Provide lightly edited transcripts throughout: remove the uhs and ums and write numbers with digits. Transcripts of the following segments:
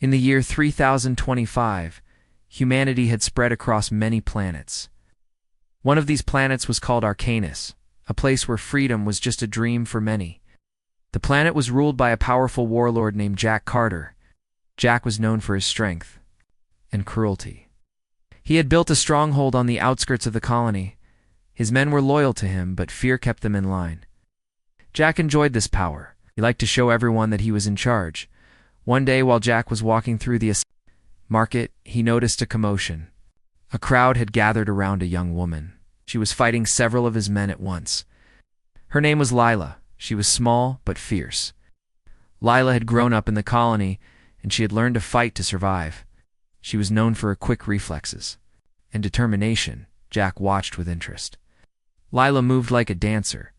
In the year 3025, humanity had spread across many planets. One of these planets was called Arcanus, a place where freedom was just a dream for many. The planet was ruled by a powerful warlord named Jack Carter. Jack was known for his strength and cruelty. He had built a stronghold on the outskirts of the colony. His men were loyal to him, but fear kept them in line. Jack enjoyed this power. He liked to show everyone that he was in charge. One day, while Jack was walking through the market, he noticed a commotion. A crowd had gathered around a young woman. She was fighting several of his men at once. Her name was Lila. She was small but fierce. Lila had grown up in the colony, and she had learned to fight to survive. She was known for her quick reflexes and determination. Jack watched with interest. Lila moved like a dancer,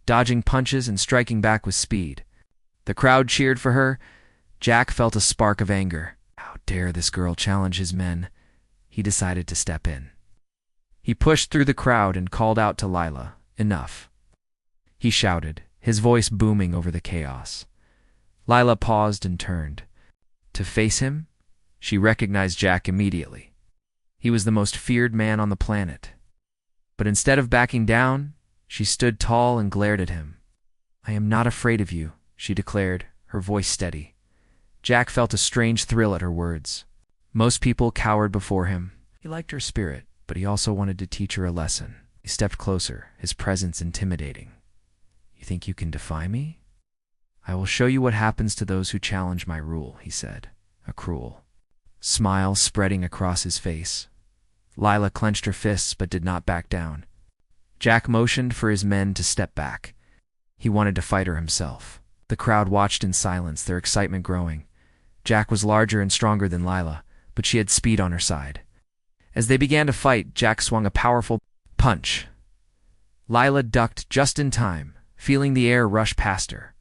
dodging punches and striking back with speed. The crowd cheered for her. Jack felt a spark of anger. How dare this girl challenge his men? He decided to step in. He pushed through the crowd and called out to Lila, "Enough." He shouted, his voice booming over the chaos. Lila paused and turned. To face him, she recognized Jack immediately. He was the most feared man on the planet. But instead of backing down, she stood tall and glared at him. "I am not afraid of you," she declared, her voice steady. Jack felt a strange thrill at her words. Most people cowered before him. He liked her spirit, but he also wanted to teach her a lesson. He stepped closer, his presence intimidating. "You think you can defy me? I will show you what happens to those who challenge my rule," he said, a cruel smile spreading across his face. Lila clenched her fists but did not back down. Jack motioned for his men to step back. He wanted to fight her himself. The crowd watched in silence, their excitement growing. Jack was larger and stronger than Lila, but she had speed on her side. As they began to fight, Jack swung a powerful punch. Lila ducked just in time, feeling the air rush past her.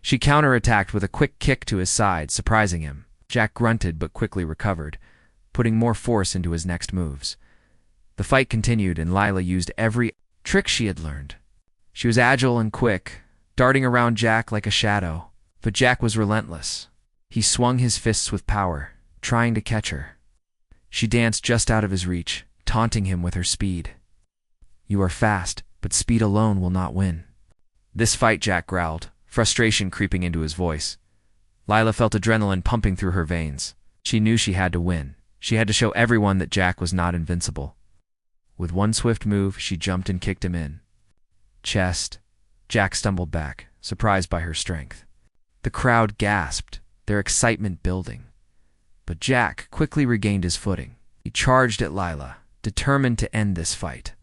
She counterattacked with a quick kick to his side, surprising him. Jack grunted but quickly recovered, putting more force into his next moves. The fight continued, and Lila used every trick she had learned. She was agile and quick, darting around Jack like a shadow. But Jack was relentless. He swung his fists with power, trying to catch her. She danced just out of his reach, taunting him with her speed. "You are fast, but speed alone will not win." "This fight," Jack growled, frustration creeping into his voice. Lila felt adrenaline pumping through her veins. She knew she had to win. She had to show everyone that Jack was not invincible. With one swift move, she jumped and kicked him in. Chest. Jack stumbled back, surprised by her strength. The crowd gasped, their excitement building. But Jack quickly regained his footing. He charged at Lila, determined to end this fight.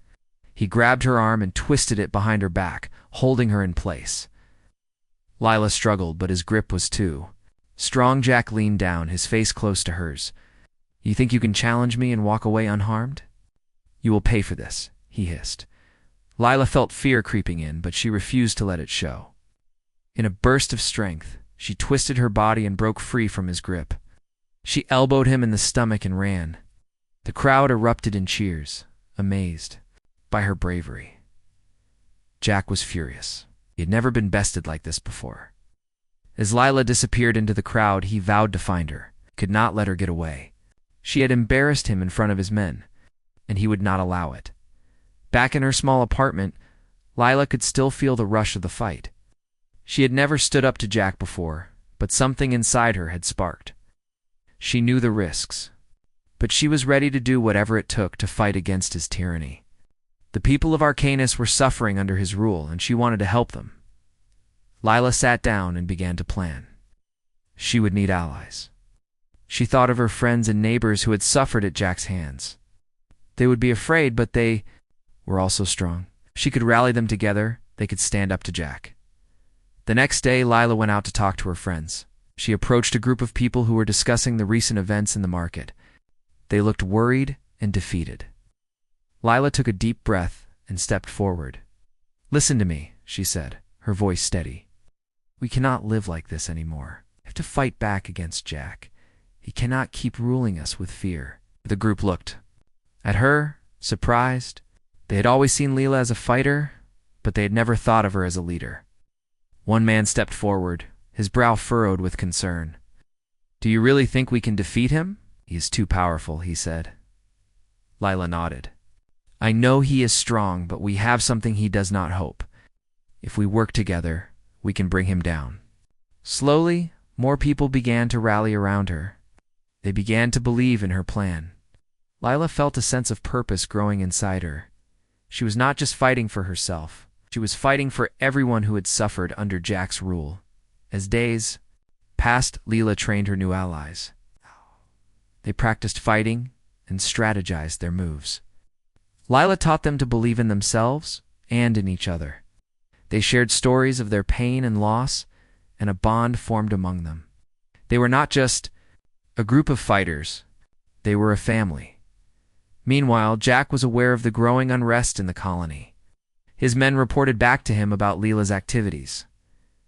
He grabbed her arm and twisted it behind her back, holding her in place. Lila struggled, but his grip was too strong. Jack leaned down, his face close to hers. "You think you can challenge me and walk away unharmed? You will pay for this," he hissed. Lila felt fear creeping in, but she refused to let it show. In a burst of strength, she twisted her body and broke free from his grip. She elbowed him in the stomach and ran. The crowd erupted in cheers, amazed by her bravery. Jack was furious. He had never been bested like this before. As Lila disappeared into the crowd, he vowed to find her, could not let her get away. She had embarrassed him in front of his men, and he would not allow it. Back in her small apartment, Lila could still feel the rush of the fight. She had never stood up to Jack before, but something inside her had sparked. She knew the risks, but she was ready to do whatever it took to fight against his tyranny. The people of Arcanus were suffering under his rule, and she wanted to help them. Lila sat down and began to plan. She would need allies. She thought of her friends and neighbors who had suffered at Jack's hands. They would be afraid, but they were also strong. She could rally them together. They could stand up to Jack. The next day, Lila went out to talk to her friends. She approached a group of people who were discussing the recent events in the market. They looked worried and defeated. Lila took a deep breath and stepped forward. "Listen to me," she said, her voice steady. "We cannot live like this anymore. We have to fight back against Jack. He cannot keep ruling us with fear." The group looked at her, surprised. They had always seen Lila as a fighter, but they had never thought of her as a leader. One man stepped forward, his brow furrowed with concern. Do you really think we can defeat him? He is too powerful, he said. Lila nodded. I know he is strong, but we have something he does not hope. If we work together, we can bring him down. Slowly, more people began to rally around her. They began to believe in her plan. Lila felt a sense of purpose growing inside her. She was not just fighting for herself. She was fighting for everyone who had suffered under Jack's rule. As days passed, Lila trained her new allies. They practiced fighting and strategized their moves. Lila taught them to believe in themselves and in each other. They shared stories of their pain and loss, and a bond formed among them. They were not just a group of fighters. They were a family. Meanwhile, Jack was aware of the growing unrest in the colony. His men reported back to him about Lila's activities.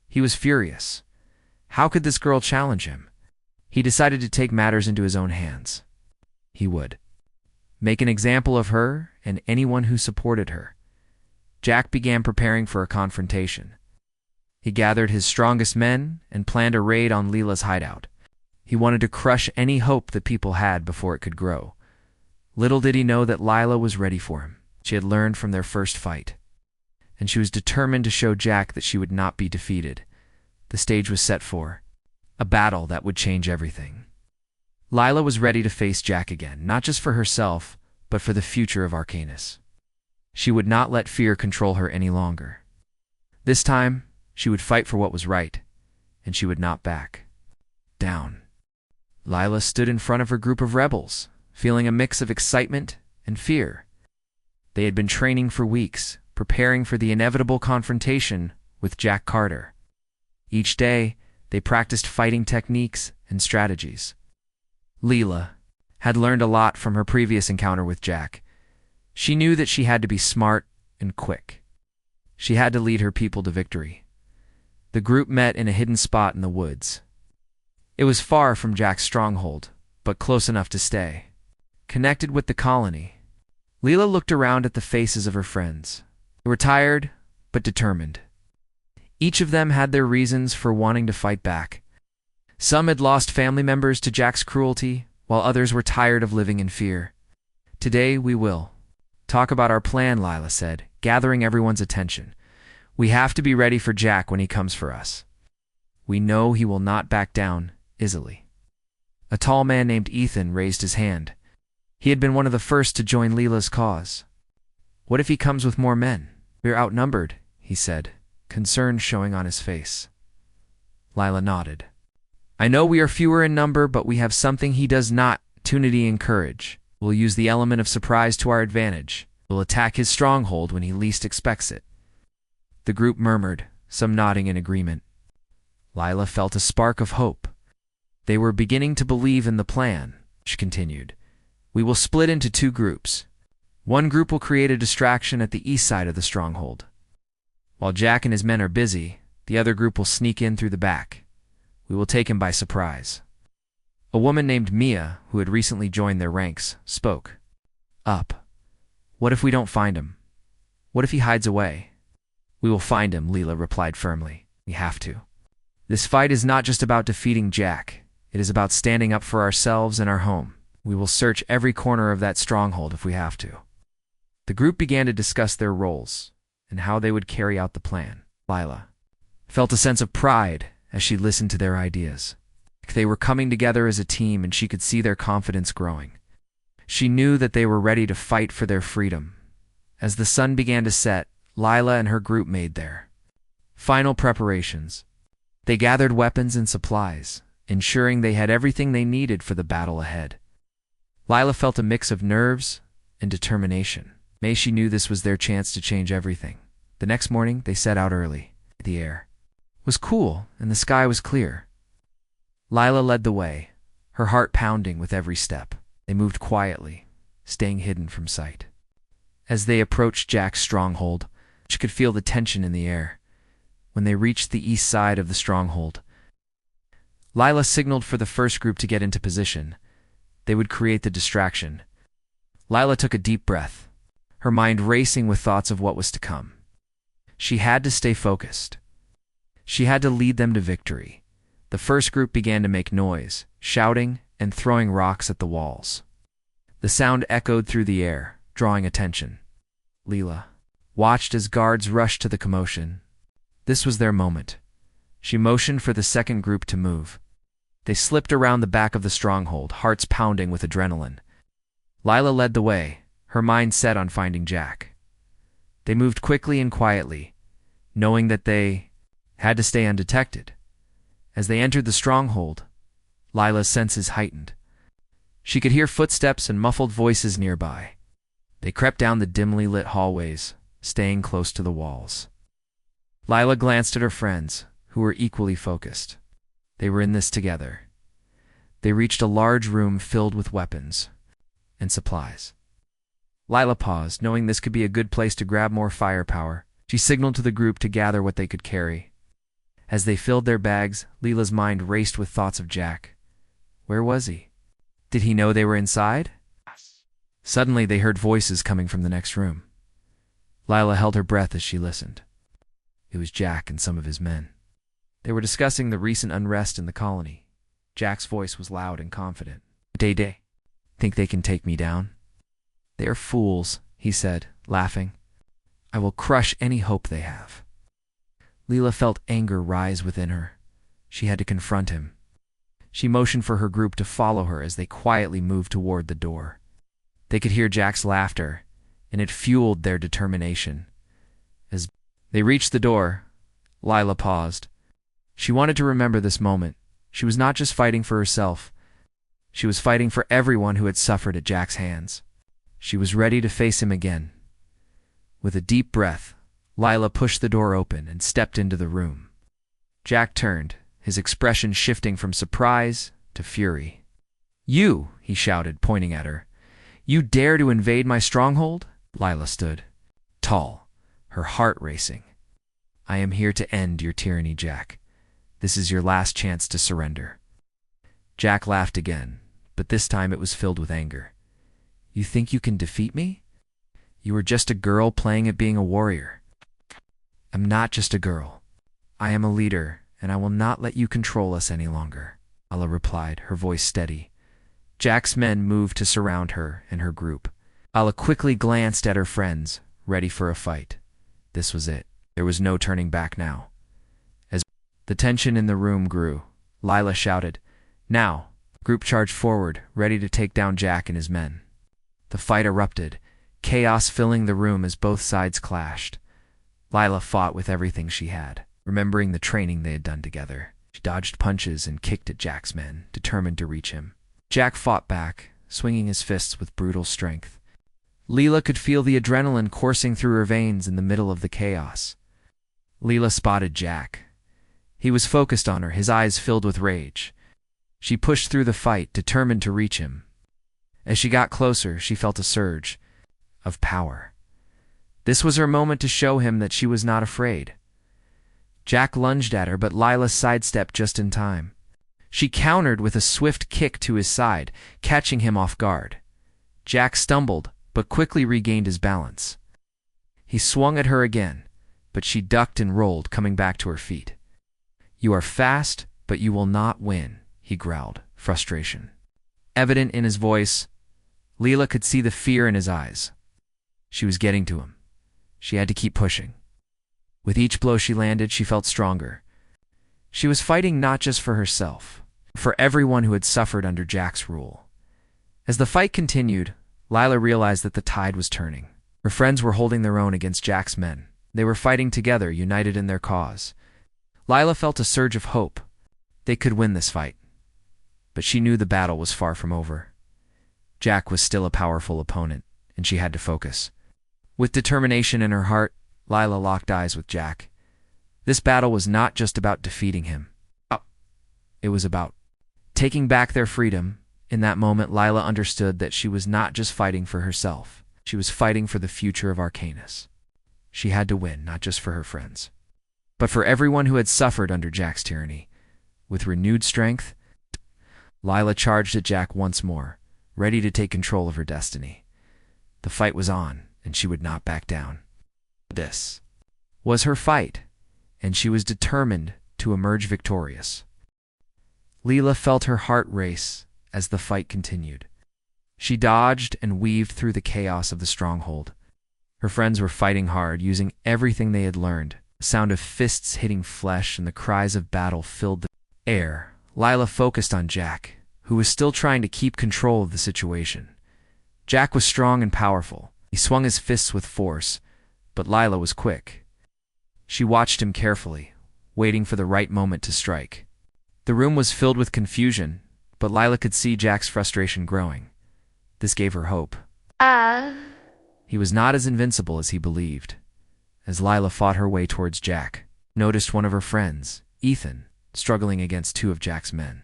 He was furious. How could this girl challenge him? He decided to take matters into his own hands. He would make an example of her and anyone who supported her. Jack began preparing for a confrontation. He gathered his strongest men and planned a raid on Lila's hideout. He wanted to crush any hope the people had before it could grow. Little did he know that Lila was ready for him. She had learned from their first fight, and she was determined to show Jack that she would not be defeated. The stage was set for a battle that would change everything. Lila was ready to face Jack again, not just for herself, but for the future of Arcanus. She would not let fear control her any longer. This time, she would fight for what was right, and she would not back down. Lila stood in front of her group of rebels, feeling a mix of excitement and fear. They had been training for weeks, preparing for the inevitable confrontation with Jack Carter. Each day, they practiced fighting techniques and strategies. Lila had learned a lot from her previous encounter with Jack. She knew that she had to be smart and quick. She had to lead her people to victory. The group met in a hidden spot in the woods. It was far from Jack's stronghold, but close enough to stay connected with the colony. Lila looked around at the faces of her friends. They were tired, but determined. Each of them had their reasons for wanting to fight back. Some had lost family members to Jack's cruelty, while others were tired of living in fear. Today we will talk about our plan, Lila said, gathering everyone's attention. We have to be ready for Jack when he comes for us. We know he will not back down easily. A tall man named Ethan raised his hand. He had been one of the first to join Lila's cause. What if he comes with more men? We're outnumbered, he said, concern showing on his face. Lila nodded. I know we are fewer in number, but we have something he does not, opportunity and courage. We'll use the element of surprise to our advantage. We'll attack his stronghold when he least expects it. The group murmured, some nodding in agreement. Lila felt a spark of hope. They were beginning to believe in the plan. She continued. We will split into two groups. One group will create a distraction at the east side of the stronghold. While Jack and his men are busy, the other group will sneak in through the back. We will take him by surprise. A woman named Mia, who had recently joined their ranks, spoke. Up. What if we don't find him? What if he hides away? We will find him, Lila replied firmly. We have to. This fight is not just about defeating Jack. It is about standing up for ourselves and our home. We will search every corner of that stronghold if we have to. The group began to discuss their roles and how they would carry out the plan. Lila felt a sense of pride as she listened to their ideas. They were coming together as a team, and she could see their confidence growing. She knew that they were ready to fight for their freedom. As the sun began to set, Lila and her group made their final preparations. They gathered weapons and supplies, ensuring they had everything they needed for the battle ahead. Lila felt a mix of nerves and determination. She knew this was their chance to change everything. The next morning, they set out early. The air was cool, and the sky was clear. Lila led the way, her heart pounding with every step. They moved quietly, staying hidden from sight. As they approached Jack's stronghold, she could feel the tension in the air. When they reached the east side of the stronghold, Lila signaled for the first group to get into position. They would create the distraction. Lila took a deep breath, her mind racing with thoughts of what was to come. She had to stay focused. She had to lead them to victory. The first group began to make noise, shouting and throwing rocks at the walls. The sound echoed through the air, drawing attention. Leela watched as guards rushed to the commotion. This was their moment. She motioned for the second group to move. They slipped around the back of the stronghold, hearts pounding with adrenaline. Lila led the way, her mind set on finding Jack. They moved quickly and quietly, knowing that they had to stay undetected. As they entered the stronghold, Lila's senses heightened. She could hear footsteps and muffled voices nearby. They crept down the dimly lit hallways, staying close to the walls. Lila glanced at her friends, who were equally focused. They were in this together. They reached a large room filled with weapons and supplies. Lila paused, knowing this could be a good place to grab more firepower. She signaled to the group to gather what they could carry. As they filled their bags, Leela's mind raced with thoughts of Jack. Where was he? Did he know they were inside? Suddenly they heard voices coming from the next room. Lila held her breath as she listened. It was Jack and some of his men. They were discussing the recent unrest in the colony. Jack's voice was loud and confident. Day. Think they can take me down? They are fools, he said, laughing. I will crush any hope they have. Leela felt anger rise within her. She had to confront him. She motioned for her group to follow her as they quietly moved toward the door. They could hear Jack's laughter, and it fueled their determination. As they reached the door, Lila paused. She wanted to remember this moment. She was not just fighting for herself. She was fighting for everyone who had suffered at Jack's hands. She was ready to face him again. With a deep breath, Lila pushed the door open and stepped into the room. Jack turned, his expression shifting from surprise to fury. You, he shouted, pointing at her. You dare to invade my stronghold? Lila stood, tall, her heart racing. I am here to end your tyranny, Jack. This is your last chance to surrender. Jack laughed again, but this time it was filled with anger. You think you can defeat me? You are just a girl playing at being a warrior. I'm not just a girl. I am a leader, and I will not let you control us any longer, Lila replied, her voice steady. Jack's men moved to surround her and her group. Lila quickly glanced at her friends, ready for a fight. This was it. There was no turning back now. As the tension in the room grew, Lila shouted, Now! Group charged forward, ready to take down Jack and his men. The fight erupted, chaos filling the room as both sides clashed. Lila fought with everything she had, remembering the training they had done together. She dodged punches and kicked at Jack's men, determined to reach him. Jack fought back, swinging his fists with brutal strength. Leela could feel the adrenaline coursing through her veins in the middle of the chaos. Leela spotted Jack. He was focused on her, his eyes filled with rage. She pushed through the fight, determined to reach him. As she got closer, she felt a surge of power. This was her moment to show him that she was not afraid. Jack lunged at her, but Lila sidestepped just in time. She countered with a swift kick to his side, catching him off guard. Jack stumbled, but quickly regained his balance. He swung at her again, but she ducked and rolled, coming back to her feet. You are fast, but you will not win, he growled, frustration evident in his voice. Leela could see the fear in his eyes. She was getting to him. She had to keep pushing. With each blow she landed, she felt stronger. She was fighting not just for herself, but for everyone who had suffered under Jack's rule. As the fight continued, Lila realized that the tide was turning. Her friends were holding their own against Jack's men. They were fighting together, united in their cause. Lila felt a surge of hope. They could win this fight. But she knew the battle was far from over. Jack was still a powerful opponent, and she had to focus. With determination in her heart, Lila locked eyes with Jack. This battle was not just about defeating him. It was about taking back their freedom. In that moment, Lila understood that she was not just fighting for herself. She was fighting for the future of Arcanus. She had to win, not just for her friends, but for everyone who had suffered under Jack's tyranny. With renewed strength, Lila charged at Jack once more, ready to take control of her destiny. The fight was on, and she would not back down. This was her fight, and she was determined to emerge victorious. Leela felt her heart race as the fight continued. She dodged and weaved through the chaos of the stronghold. Her friends were fighting hard, using everything they had learned. The sound of fists hitting flesh and the cries of battle filled the air. Leela focused on Jack, who was still trying to keep control of the situation. Jack was strong and powerful. He swung his fists with force, but Leela was quick. She watched him carefully, waiting for the right moment to strike. The room was filled with confusion, but Leela could see Jack's frustration growing. This gave her hope. He was not as invincible as he believed. As Leela fought her way towards Jack, noticed one of her friends, Ethan, struggling against two of Jack's men.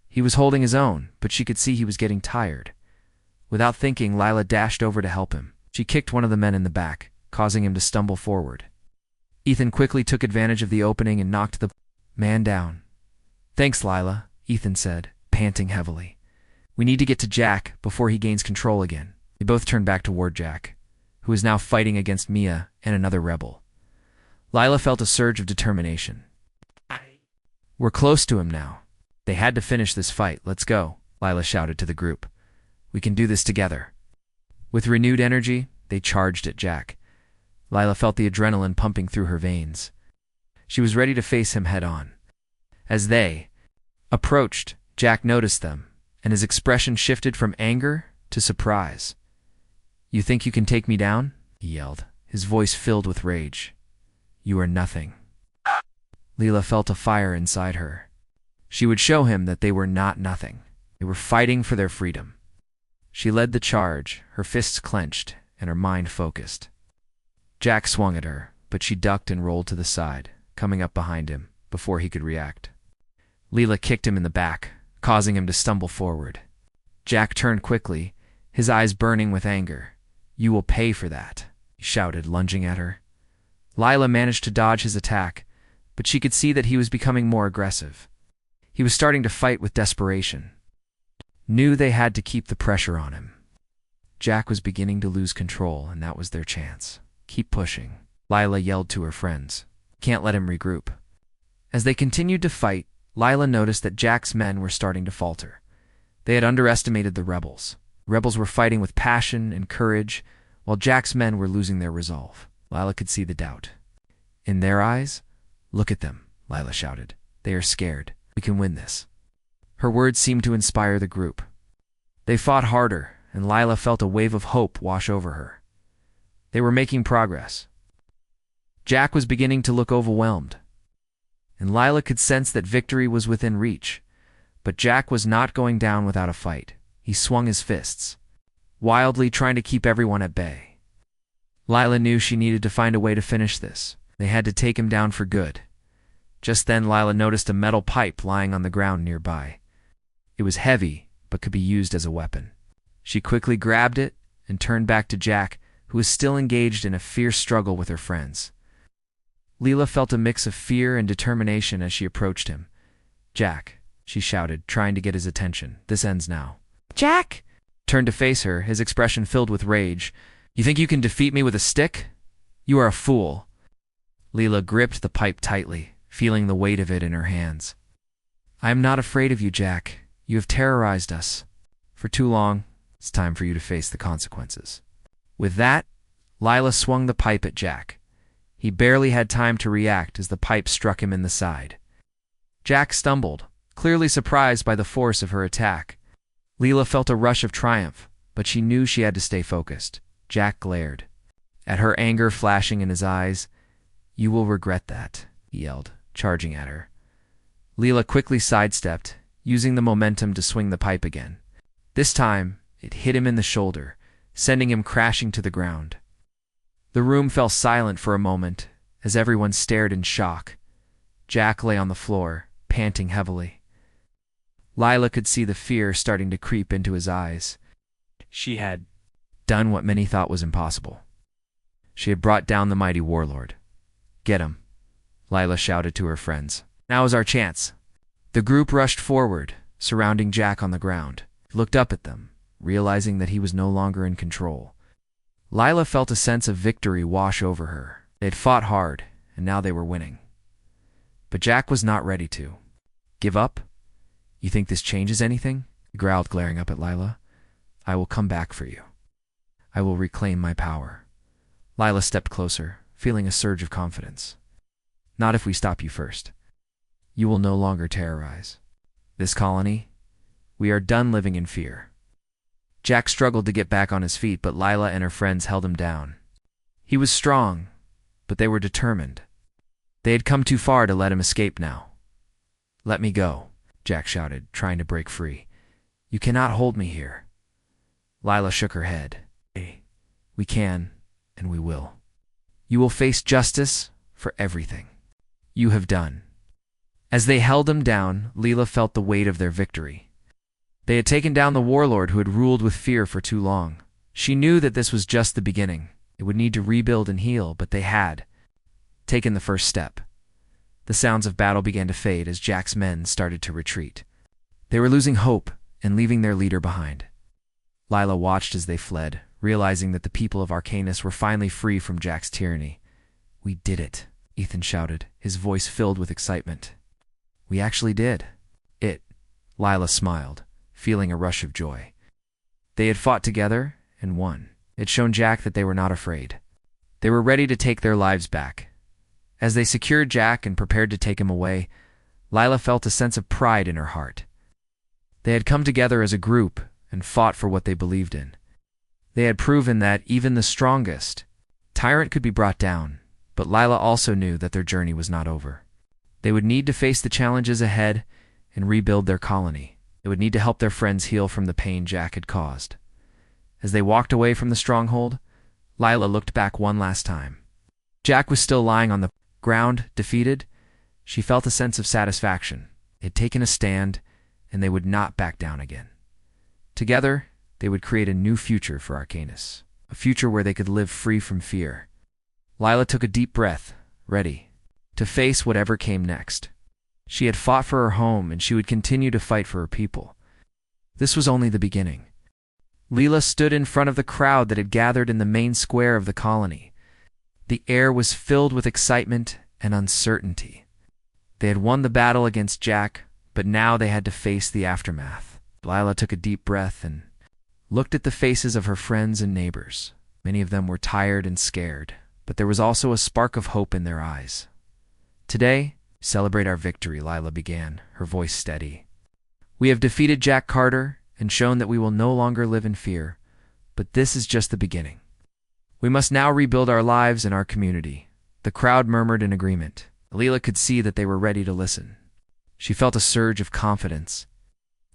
He was holding his own, but she could see he was getting tired. Without thinking, Leela dashed over to help him. She kicked one of the men in the back, causing him to stumble forward. Ethan quickly took advantage of the opening and knocked the man down. "Thanks, Leela," Ethan said, panting heavily. "We need to get to Jack before he gains control again." They both turned back toward Jack, who was now fighting against Mia and another rebel. Leela felt a surge of determination. "We're close to him now. They had to finish this fight. Let's go," Leela shouted to the group. "We can do this together." With renewed energy, they charged at Jack. Leela felt the adrenaline pumping through her veins. She was ready to face him head-on. As they approached, Jack noticed them, and his expression shifted from anger to surprise. "You think you can take me down?" he yelled, his voice filled with rage. "You are nothing." Leela felt a fire inside her. She would show him that they were not nothing. They were fighting for their freedom. She led the charge, her fists clenched and her mind focused. Jack swung at her, but she ducked and rolled to the side, coming up behind him before he could react. Leela kicked him in the back, causing him to stumble forward. Jack turned quickly, his eyes burning with anger. "You will pay for that," he shouted, lunging at her. Leela managed to dodge his attack, but she could see that he was becoming more aggressive. He was starting to fight with desperation. Knew they had to keep the pressure on him. Jack was beginning to lose control, and that was their chance. "Keep pushing," Leela yelled to her friends. "Can't let him regroup." As they continued to fight, Leela noticed that Jack's men were starting to falter. They had underestimated the rebels. Rebels were fighting with passion and courage, while Jack's men were losing their resolve. Leela could see the doubt. In their eyes, "Look at them," Leela shouted. "They are scared. We can win this." Her words seemed to inspire the group. They fought harder, and Leela felt a wave of hope wash over her. They were making progress. Jack was beginning to look overwhelmed, and Leela could sense that victory was within reach. But Jack was not going down without a fight. He swung his fists, wildly trying to keep everyone at bay. Leela knew she needed to find a way to finish this. They had to take him down for good. Just then Leela noticed a metal pipe lying on the ground nearby. It was heavy, but could be used as a weapon. She quickly grabbed it and turned back to Jack, who was still engaged in a fierce struggle with her friends. Leela felt a mix of fear and determination as she approached him. "Jack," she shouted, trying to get his attention. "This ends now." "Jack!" Turned to face her, his expression filled with rage. "You think you can defeat me with a stick? You are a fool." Leela gripped the pipe tightly, feeling the weight of it in her hands. "I am not afraid of you, Jack. You have terrorized us for too long. It's time for you to face the consequences." With that, Leela swung the pipe at Jack. He barely had time to react as the pipe struck him in the side. Jack stumbled, clearly surprised by the force of her attack. Leela felt a rush of triumph, but she knew she had to stay focused. Jack glared at her, anger flashing in his eyes. "You will regret that," he yelled, charging at her. Leela quickly sidestepped, using the momentum to swing the pipe again. This time, it hit him in the shoulder, sending him crashing to the ground. The room fell silent for a moment as everyone stared in shock. Jack lay on the floor, panting heavily. Leela could see the fear starting to creep into his eyes. She had done what many thought was impossible. She had brought down the mighty warlord. "Get him," Leela shouted to her friends. "Now is our chance." The group rushed forward, surrounding Jack on the ground. He looked up at them, realizing that he was no longer in control. Leela felt a sense of victory wash over her. They had fought hard, and now they were winning. But Jack was not ready to give up. You think this changes anything? He growled, glaring up at Lila. I will come back for you. I will reclaim my power. Lila stepped closer, feeling a surge of confidence. Not if we stop you first. You will no longer terrorize this colony. We are done living in fear. Jack struggled to get back on his feet, but Lila and her friends held him down. He was strong, but they were determined. They had come too far to let him escape now. Let me go, Jack shouted, trying to break free. You cannot hold me here. Lila shook her head. Hey, we can, and we will. You will face justice for everything you have done. As they held him down, Lila felt the weight of their victory. They had taken down the warlord who had ruled with fear for too long. She knew that this was just the beginning. It would need to rebuild and heal, but they had taken the first step. The sounds of battle began to fade as Jack's men started to retreat. They were losing hope and leaving their leader behind. Lila watched as they fled, realizing that the people of Arcanus were finally free from Jack's tyranny. We did it, Ethan shouted, his voice filled with excitement. We actually did it. Lila smiled, feeling a rush of joy. They had fought together and won. It had shown Jack that they were not afraid. They were ready to take their lives back. As they secured Jack and prepared to take him away, Lila felt a sense of pride in her heart. They had come together as a group and fought for what they believed in. They had proven that even the strongest tyrant could be brought down, but Lila also knew that their journey was not over. They would need to face the challenges ahead and rebuild their colony. They would need to help their friends heal from the pain Jack had caused. As they walked away from the stronghold, Lila looked back one last time. Jack was still lying on the ground, defeated. She felt a sense of satisfaction. They had taken a stand, and they would not back down again. Together, they would create a new future for Arcanus, a future where they could live free from fear. Lila took a deep breath, ready to face whatever came next. She had fought for her home, and she would continue to fight for her people. This was only the beginning. Lila stood in front of the crowd that had gathered in the main square of the colony. The air was filled with excitement and uncertainty. They had won the battle against Jack, but now they had to face the aftermath. Lila took a deep breath and looked at the faces of her friends and neighbors. Many of them were tired and scared, but there was also a spark of hope in their eyes. Today, celebrate our victory, Lila began, her voice steady. We have defeated Jack Carter and shown that we will no longer live in fear, but this is just the beginning. We must now rebuild our lives and our community. The crowd murmured in agreement. Lila could see that they were ready to listen. She felt a surge of confidence.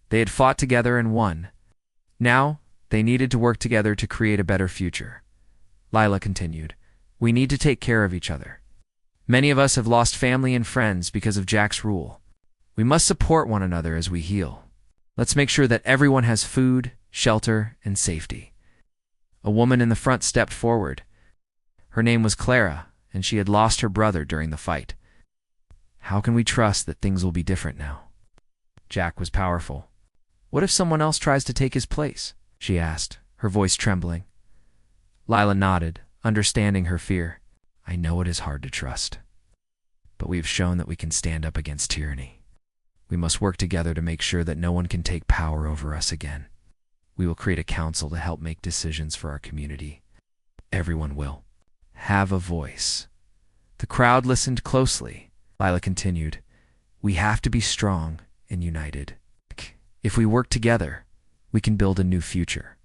They had fought together and won. Now, they needed to work together to create a better future. Lila continued, we need to take care of each other. Many of us have lost family and friends because of Jack's rule. We must support one another as we heal. Let's make sure that everyone has food, shelter, and safety. A woman in the front stepped forward. Her name was Clara, and she had lost her brother during the fight. How can we trust that things will be different now? Jack was powerful. What if someone else tries to take his place? She asked, her voice trembling. Lila nodded, understanding her fear. I know it is hard to trust, but we have shown that we can stand up against tyranny. We must work together to make sure that no one can take power over us again. We will create a council to help make decisions for our community. Everyone will have a voice. The crowd listened closely. Lila continued, we have to be strong and united. If we work together, we can build a new future.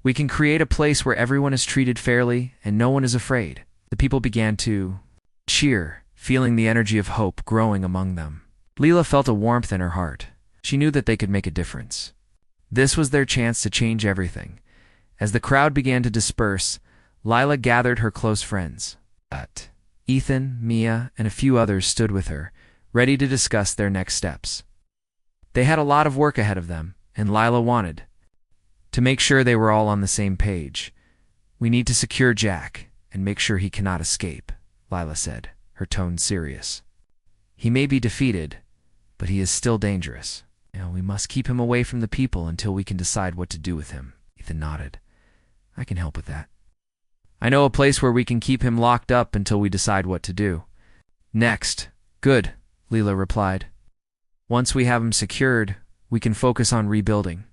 We can create a place where everyone is treated fairly and no one is afraid. The people began to cheer, feeling the energy of hope growing among them. Lila felt a warmth in her heart. She knew that they could make a difference. This was their chance to change everything. As the crowd began to disperse, Lila gathered her close friends. Ethan, Mia, and a few others stood with her, ready to discuss their next steps. They had a lot of work ahead of them, and Lila wanted to make sure they were all on the same page. We need to secure Jack and make sure he cannot escape, Lila said, her tone serious. He may be defeated, but he is still dangerous. We must keep him away from the people until we can decide what to do with him. Ethan nodded. I can help with that. I know a place where we can keep him locked up until we decide what to do. Next. Good, Lila replied. Once we have him secured, we can focus on rebuilding.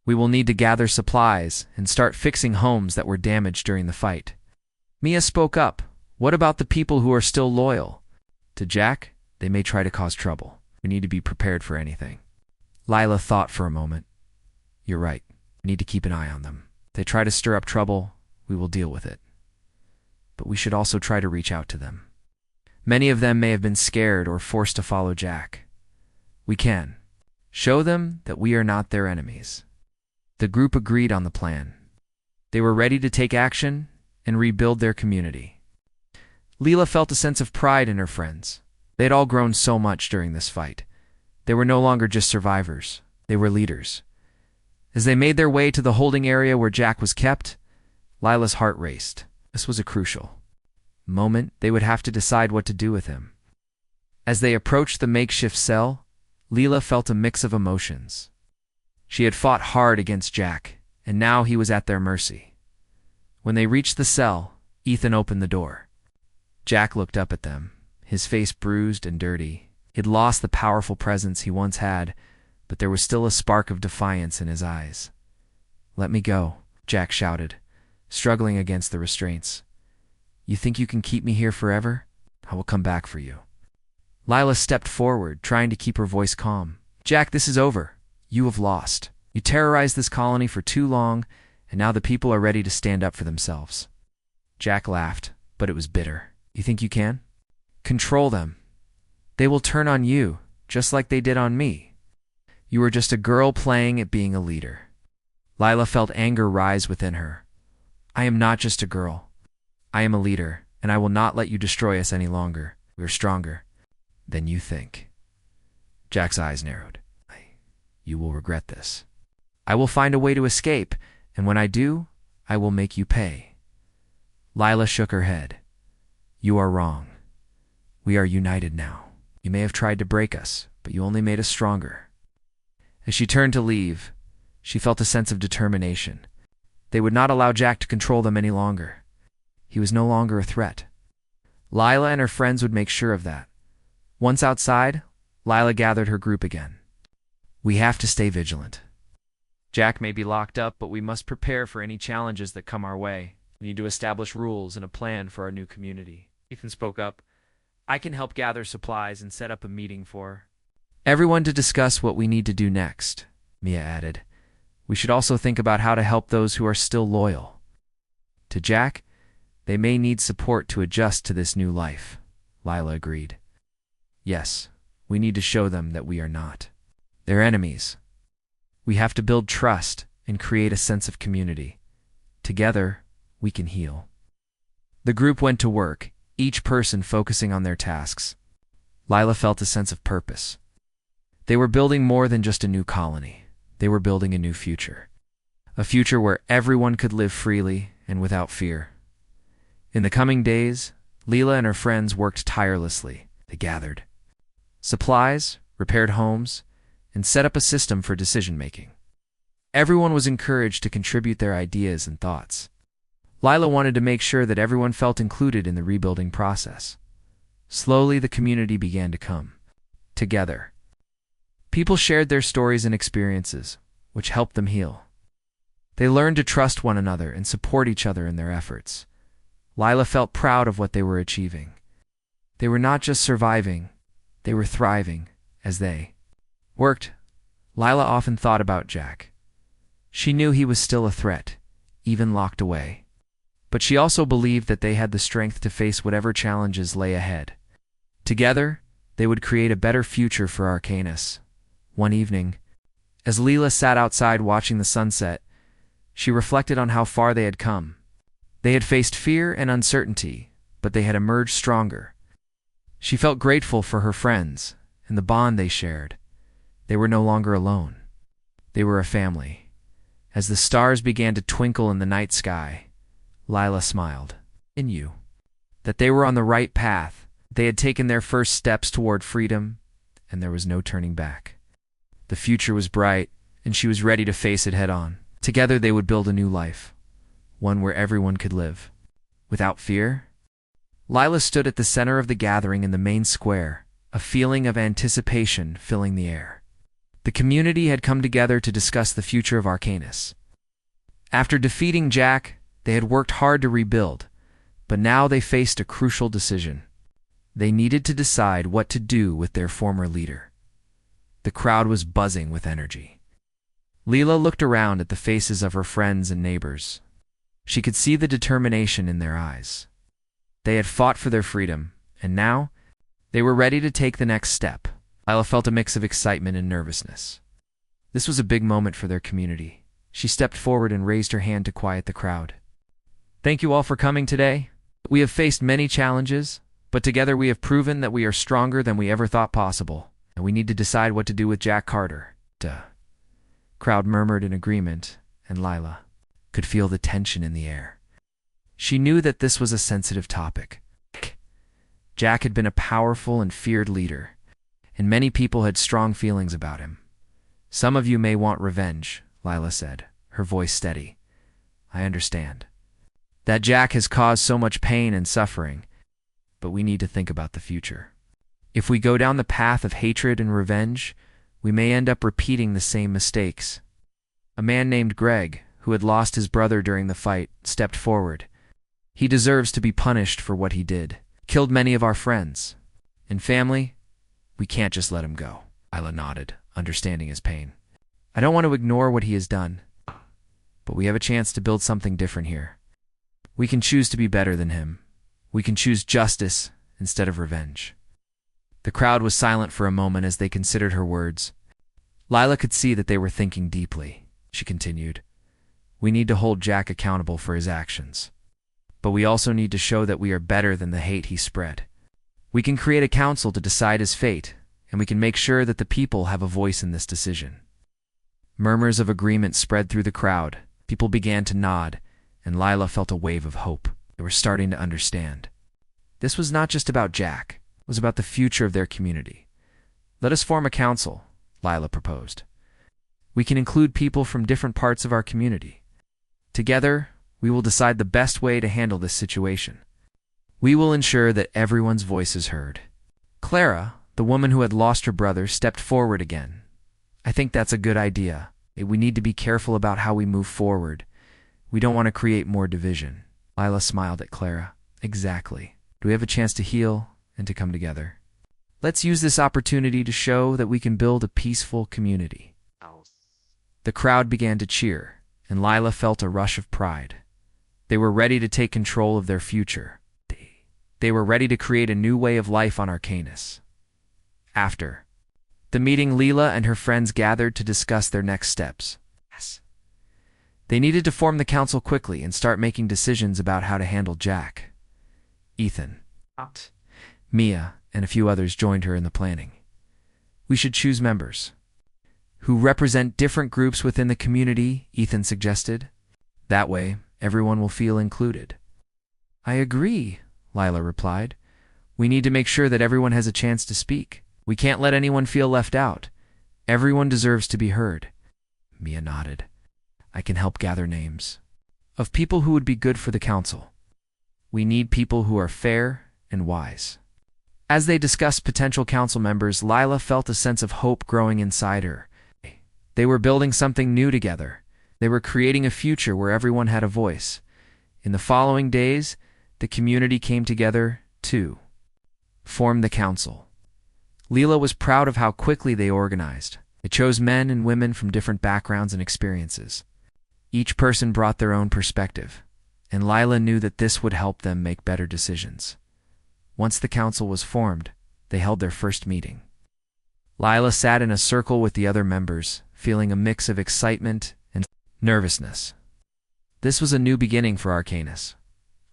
We will need to gather supplies and start fixing homes that were damaged during the fight. Mia spoke up. What about the people who are still loyal? To Jack, they may try to cause trouble. We need to be prepared for anything. Lila thought for a moment. You're right. We need to keep an eye on them. If they try to stir up trouble, we will deal with it. But we should also try to reach out to them. Many of them may have been scared or forced to follow Jack. We can show them that we are not their enemies. The group agreed on the plan. They were ready to take action and rebuild their community. Leela felt a sense of pride in her friends. They had all grown so much during this fight. They were no longer just survivors. They were leaders. As they made their way to the holding area where Jack was kept, Lila's heart raced. This was a crucial moment. They would have to decide what to do with him. As they approached the makeshift cell, Leela felt a mix of emotions. She had fought hard against Jack, and now he was at their mercy. When they reached the cell, Ethan opened the door. Jack looked up at them, his face bruised and dirty. He'd lost the powerful presence he once had, but there was still a spark of defiance in his eyes. "Let me go," Jack shouted, struggling against the restraints. "You think you can keep me here forever? I will come back for you." Lila stepped forward, trying to keep her voice calm. "Jack, this is over. You have lost. You terrorized this colony for too long, and now the people are ready to stand up for themselves." Jack laughed, but it was bitter. "You think you can? Control them. They will turn on you, just like they did on me. You were just a girl playing at being a leader." Lila felt anger rise within her. "I am not just a girl. I am a leader, and I will not let you destroy us any longer. We are stronger than you think." Jack's eyes narrowed. "You will regret this. I will find a way to escape, and when I do, I will make you pay." Lila shook her head. "You are wrong. We are united now. You may have tried to break us, but you only made us stronger." As she turned to leave, she felt a sense of determination. They would not allow Jack to control them any longer. He was no longer a threat. Lila and her friends would make sure of that. Once outside, Lila gathered her group again. "We have to stay vigilant. Jack may be locked up, but we must prepare for any challenges that come our way. We need to establish rules and a plan for our new community." Ethan spoke up. "I can help gather supplies and set up a meeting for everyone to discuss what we need to do next," Mia added. "We should also think about how to help those who are still loyal. To Jack, they may need support to adjust to this new life," Lila agreed. "Yes, we need to show them that we are not their enemies. We have to build trust and create a sense of community. Together, we can heal." The group went to work, each person focusing on their tasks. Lila felt a sense of purpose. They were building more than just a new colony. They were building a new future. A future where everyone could live freely and without fear. In the coming days, Leela and her friends worked tirelessly. They gathered supplies, repaired homes, and set up a system for decision-making. Everyone was encouraged to contribute their ideas and thoughts. Lila wanted to make sure that everyone felt included in the rebuilding process. Slowly, the community began to come together. People shared their stories and experiences, which helped them heal. They learned to trust one another and support each other in their efforts. Lila felt proud of what they were achieving. They were not just surviving, they were thriving as they worked. Lila often thought about Jack. She knew he was still a threat, even locked away. But she also believed that they had the strength to face whatever challenges lay ahead. Together, they would create a better future for Arcanus. One evening, as Leela sat outside watching the sunset, she reflected on how far they had come. They had faced fear and uncertainty, but they had emerged stronger. She felt grateful for her friends and the bond they shared. They were no longer alone. They were a family. As the stars began to twinkle in the night sky, Lila smiled. She knew that they were on the right path. They had taken their first steps toward freedom, and there was no turning back. The future was bright, and she was ready to face it head-on. Together they would build a new life, one where everyone could live without fear. Lila stood at the center of the gathering in the main square, a feeling of anticipation filling the air. The community had come together to discuss the future of Arcanus. After defeating Jack, they had worked hard to rebuild, but now they faced a crucial decision. They needed to decide what to do with their former leader. The crowd was buzzing with energy. Leela looked around at the faces of her friends and neighbors. She could see the determination in their eyes. They had fought for their freedom, and now they were ready to take the next step. Leela felt a mix of excitement and nervousness. This was a big moment for their community. She stepped forward and raised her hand to quiet the crowd. Thank you all for coming today. We have faced many challenges, but together we have proven that we are stronger than we ever thought possible, and we need to decide what to do with Jack Carter. Crowd murmured in agreement, and Lila could feel the tension in the air. She knew that this was a sensitive topic. Jack had been a powerful and feared leader, and many people had strong feelings about him. Some of you may want revenge, Lila said, her voice steady. I understand that Jack has caused so much pain and suffering, but we need to think about the future. If we go down the path of hatred and revenge, we may end up repeating the same mistakes. A man named Greg, who had lost his brother during the fight, stepped forward. He deserves to be punished for what he did. Killed many of our friends. And family, we can't just let him go. Lila nodded, understanding his pain. I don't want to ignore what he has done, but we have a chance to build something different here. We can choose to be better than him. We can choose justice instead of revenge. The crowd was silent for a moment as they considered her words. Lila could see that they were thinking deeply. She continued, we need to hold Jack accountable for his actions. But we also need to show that we are better than the hate he spread. We can create a council to decide his fate, and we can make sure that the people have a voice in this decision. Murmurs of agreement spread through the crowd. People began to nod, and Lila felt a wave of hope. They were starting to understand. This was not just about Jack. It was about the future of their community. Let us form a council, Lila proposed. We can include people from different parts of our community. Together, we will decide the best way to handle this situation. We will ensure that everyone's voice is heard. Clara, the woman who had lost her brother, stepped forward again. I think that's a good idea. We need to be careful about how we move forward. We don't want to create more division. Lila smiled at Clara. Exactly. Do we have a chance to heal and to come together? Let's use this opportunity to show that we can build a peaceful community. The crowd began to cheer, and Lila felt a rush of pride. They were ready to take control of their future. They were ready to create a new way of life on Arcanus. After the meeting, Leela and her friends gathered to discuss their next steps. They needed to form the council quickly and start making decisions about how to handle Jack. Ethan, Mia, and a few others joined her in the planning. We should choose members who represent different groups within the community, Ethan suggested. That way, everyone will feel included. I agree, Lila replied. We need to make sure that everyone has a chance to speak. We can't let anyone feel left out. Everyone deserves to be heard. Mia nodded. I can help gather names of people who would be good for the council. We need people who are fair and wise. As they discussed potential council members, Lila felt a sense of hope growing inside her. They were building something new together. They were creating a future where everyone had a voice. In the following days, the community came together to form the council. Leela was proud of how quickly they organized. They chose men and women from different backgrounds and experiences. Each person brought their own perspective, and Lila knew that this would help them make better decisions. Once the council was formed, they held their first meeting. Lila sat in a circle with the other members, feeling a mix of excitement and nervousness. This was a new beginning for Arcanus.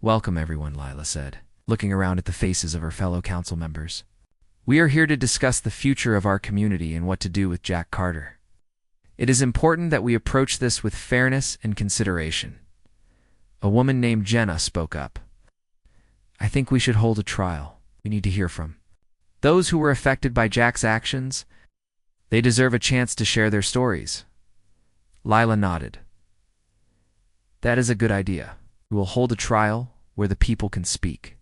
Welcome, everyone, Lila said, looking around at the faces of her fellow council members. We are here to discuss the future of our community and what to do with Jack Carter. It is important that we approach this with fairness and consideration. A woman named Jenna spoke up. I think we should hold a trial. We need to hear from those who were affected by Jack's actions. They deserve a chance to share their stories. Lila nodded. That is a good idea. We will hold a trial where the people can speak.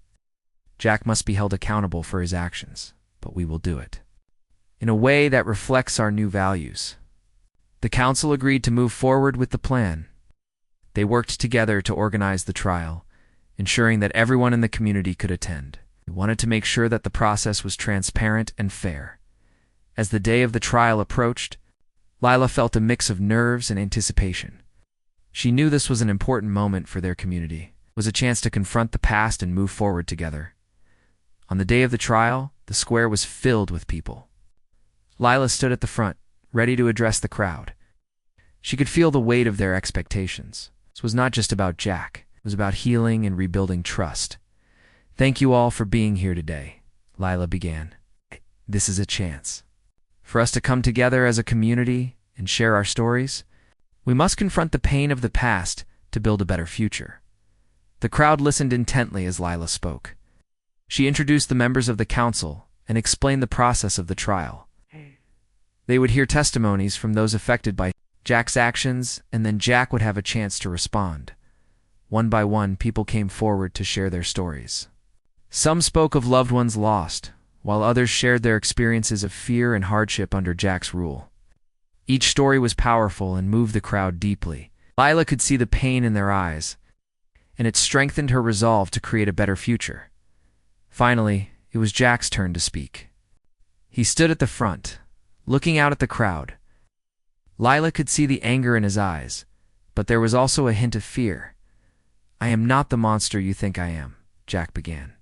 Jack must be held accountable for his actions, but we will do it. in a way that reflects our new values. The council agreed to move forward with the plan. They worked together to organize the trial, ensuring that everyone in the community could attend. They wanted to make sure that the process was transparent and fair. As the day of the trial approached, Lila felt a mix of nerves and anticipation. She knew this was an important moment for their community. It was a chance to confront the past and move forward together. On the day of the trial, the square was filled with people. Lila stood at the front, ready to address the crowd. She could feel the weight of their expectations. This was not just about Jack. It was about healing and rebuilding trust. "Thank you all for being here today," Lila began. "This is a chance for us to come together as a community and share our stories. We must confront the pain of the past to build a better future." The crowd listened intently as Lila spoke. She introduced the members of the council and explained the process of the trial. They would hear testimonies from those affected by Jack's actions, and then Jack would have a chance to respond. One by one, people came forward to share their stories. Some spoke of loved ones lost, while others shared their experiences of fear and hardship under Jack's rule. Each story was powerful and moved the crowd deeply. Lila could see the pain in their eyes, and it strengthened her resolve to create a better future. Finally, it was Jack's turn to speak. He stood at the front, looking out at the crowd. Lila could see the anger in his eyes, but there was also a hint of fear. "I am not the monster you think I am," Jack began.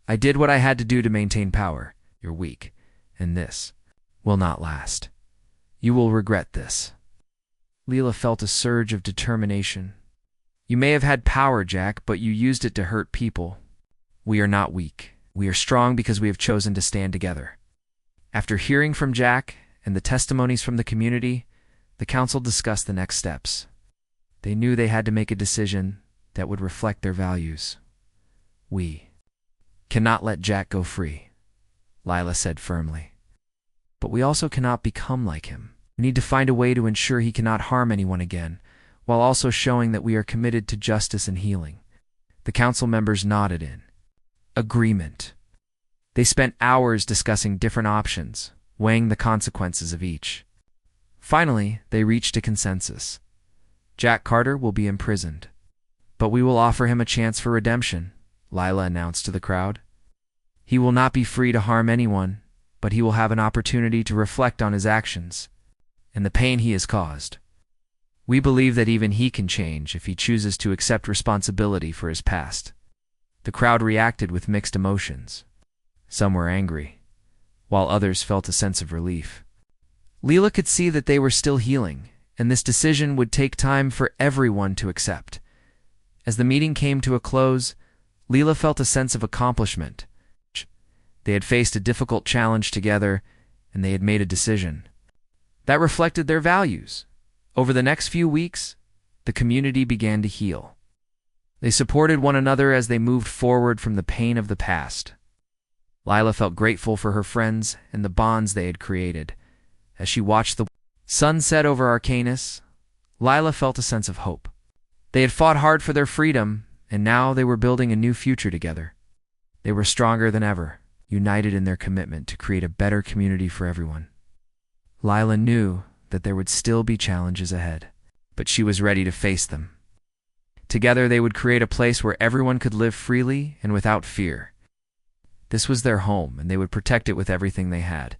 "I did what I had to do to maintain power. You're weak, and this will not last. You will regret this." Lila felt a surge of determination. "You may have had power, Jack, but you used it to hurt people. We are not weak. We are strong because we have chosen to stand together." After hearing from Jack and the testimonies from the community, the council discussed the next steps. They knew they had to make a decision that would reflect their values. "We cannot let Jack go free," Lila said firmly. "But we also cannot become like him. We need to find a way to ensure he cannot harm anyone again, while also showing that we are committed to justice and healing." The council members nodded in agreement. They spent hours discussing different options, weighing the consequences of each. Finally, they reached a consensus. Jack Carter will be imprisoned, but we will offer him a chance for redemption, Lila announced to the crowd. "He will not be free to harm anyone, but he will have an opportunity to reflect on his actions and the pain he has caused. We believe that even he can change if he chooses to accept responsibility for his past." The crowd reacted with mixed emotions. Some were angry, while others felt a sense of relief. Lila could see that they were still healing, and this decision would take time for everyone to accept. As the meeting came to a close, Lila felt a sense of accomplishment. They had faced a difficult challenge together, and they had made a decision that reflected their values. Over the next few weeks, the community began to heal. They supported one another as they moved forward from the pain of the past. Lila felt grateful for her friends and the bonds they had created. As she watched the sun set over Arcanus, Lila felt a sense of hope. They had fought hard for their freedom, and now they were building a new future together. They were stronger than ever, united in their commitment to create a better community for everyone. Lila knew that there would still be challenges ahead, but she was ready to face them. Together they would create a place where everyone could live freely and without fear. This was their home, and they would protect it with everything they had.